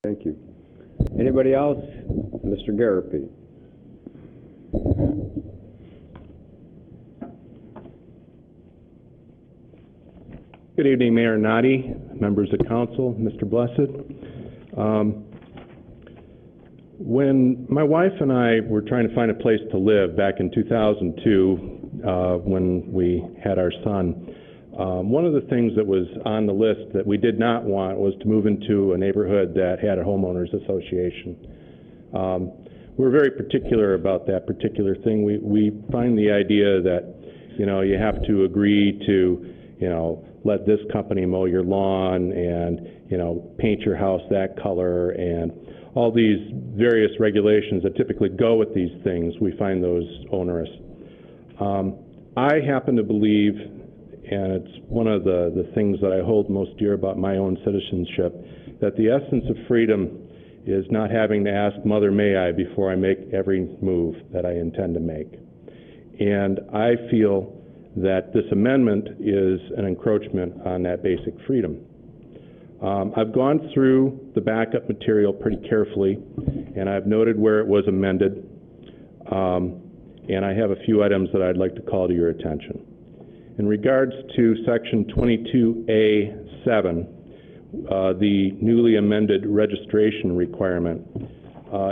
Thank you. Anybody else? Mr. Gariepy. Good evening, Mayor Noddy, members of council, Mr. Blessed. When my wife and I were trying to find a place to live back in 2002, when we had our son, one of the things that was on the list that we did not want was to move into a neighborhood that had a homeowners association. We're very particular about that particular thing. We find the idea that, you have to agree to, let this company mow your lawn and, paint your house that color, and all these various regulations that typically go with these things. We find those onerous. I happen to believe, and it's one of the things that I hold most dear about my own citizenship, that the essence of freedom is not having to ask Mother May I before I make every move that I intend to make. And I feel that this amendment is an encroachment on that basic freedom. I've gone through the backup material pretty carefully, and I've noted where it was amended, and I have a few items that I'd like to call to your attention. In regards to section 22A7, the newly amended registration requirement,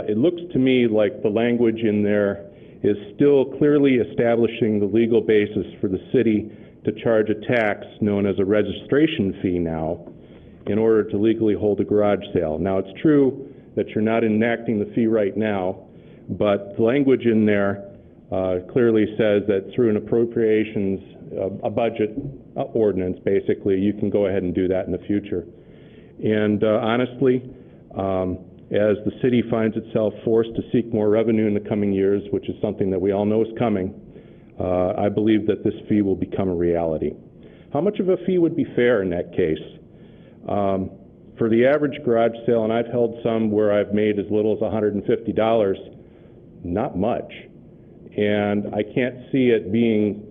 it looks to me like the language in there is still clearly establishing the legal basis for the city to charge a tax known as a registration fee now in order to legally hold a garage sale. Now, it's true that you're not enacting the fee right now, but the language in there clearly says that through an appropriations, a budget ordinance, basically, you can go ahead and do that in the future. And honestly, as the city finds itself forced to seek more revenue in the coming years, which is something that we all know is coming, I believe that this fee will become a reality. How much of a fee would be fair in that case? For the average garage sale, and I've held some where I've made as little as $150, not much. And I can't see it being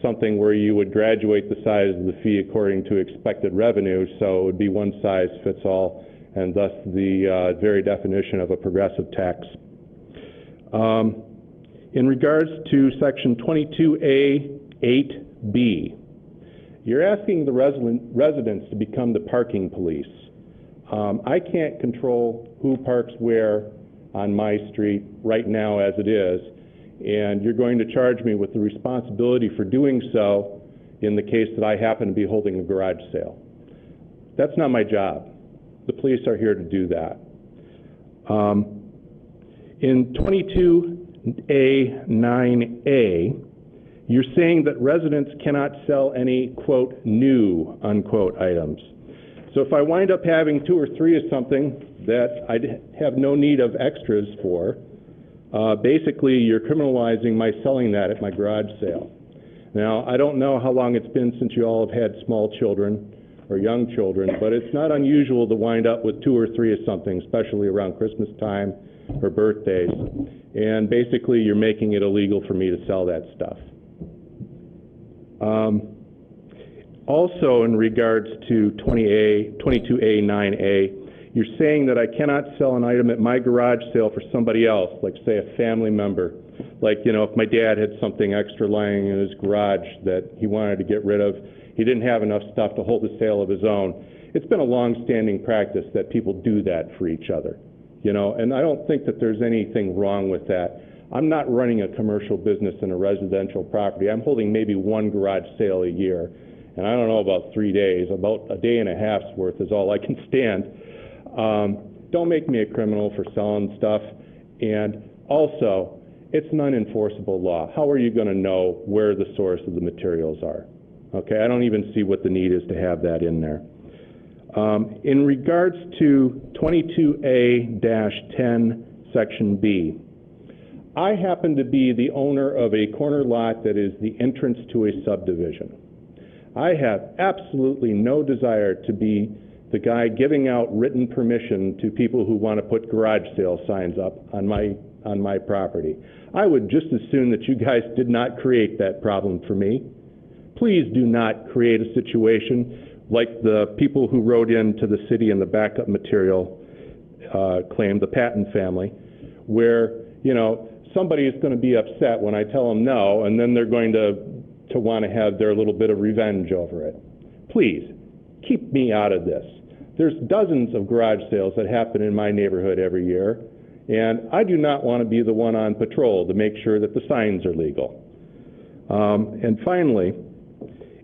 something where you would graduate the size of the fee according to expected revenue, so it would be one size fits all, and thus the very definition of a progressive tax. In regards to section 22A8B, you're asking the residents to become the parking police. I can't control who parks where on my street right now as it is, and you're going to charge me with the responsibility for doing so in the case that I happen to be holding a garage sale. That's not my job. The police are here to do that. In 22A9A, you're saying that residents cannot sell any, quote, new, unquote, items. So if I wind up having 2 or 3 of something that I have no need of extras for, basically you're criminalizing my selling that at my garage sale. Now, I don't know how long it's been since you all have had small children or young children, but it's not unusual to wind up with 2 or 3 of something, especially around Christmas time or birthdays. And basically you're making it illegal for me to sell that stuff. Also, in regards to 22A9A, you're saying that I cannot sell an item at my garage sale for somebody else, like say a family member. Like, if my dad had something extra lying in his garage that he wanted to get rid of, he didn't have enough stuff to hold a sale of his own. It's been a long-standing practice that people do that for each other, and I don't think that there's anything wrong with that. I'm not running a commercial business in a residential property. I'm holding maybe 1 garage sale a year, and I don't know about 3 days. About a day and a half's worth is all I can stand. Don't make me a criminal for selling stuff. And also, it's an unenforceable law. How are you going to know where the source of the materials are? Okay, I don't even see what the need is to have that in there. In regards to 22A-10, Section B, I happen to be the owner of a corner lot that is the entrance to a subdivision. I have absolutely no desire to be the guy giving out written permission to people who want to put garage sale signs up on my property. I would just as soon that you guys did not create that problem for me. Please do not create a situation like the people who wrote into the city in the backup material claim, the Patton family, where, you know, somebody is going to be upset when I tell them no, and then they're going to want to have their little bit of revenge over it. Please, keep me out of this. There's dozens of garage sales that happen in my neighborhood every year, and I do not want to be the one on patrol to make sure that the signs are legal. And finally,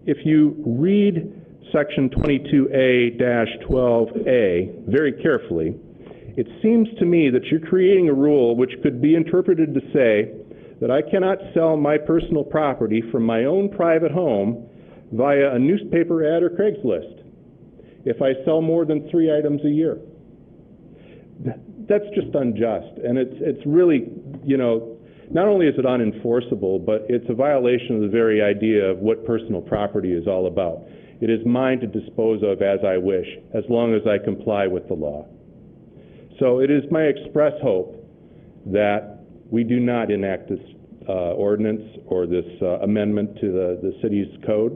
if you read Section 22A-12A very carefully, it seems to me that you're creating a rule which could be interpreted to say that I cannot sell my personal property from my own private home via a newspaper ad or Craigslist if I sell more than 3 items a year. That's just unjust, and it's really, you know, not only is it unenforceable, but it's a violation of the very idea of what personal property is all about. It is mine to dispose of as I wish, as long as I comply with the law. So it is my express hope that we do not enact this ordinance or this amendment to the city's code,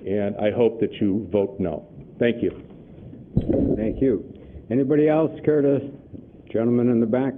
and I hope that you vote no. Thank you. Thank you. Anybody else care to? Gentleman in the back.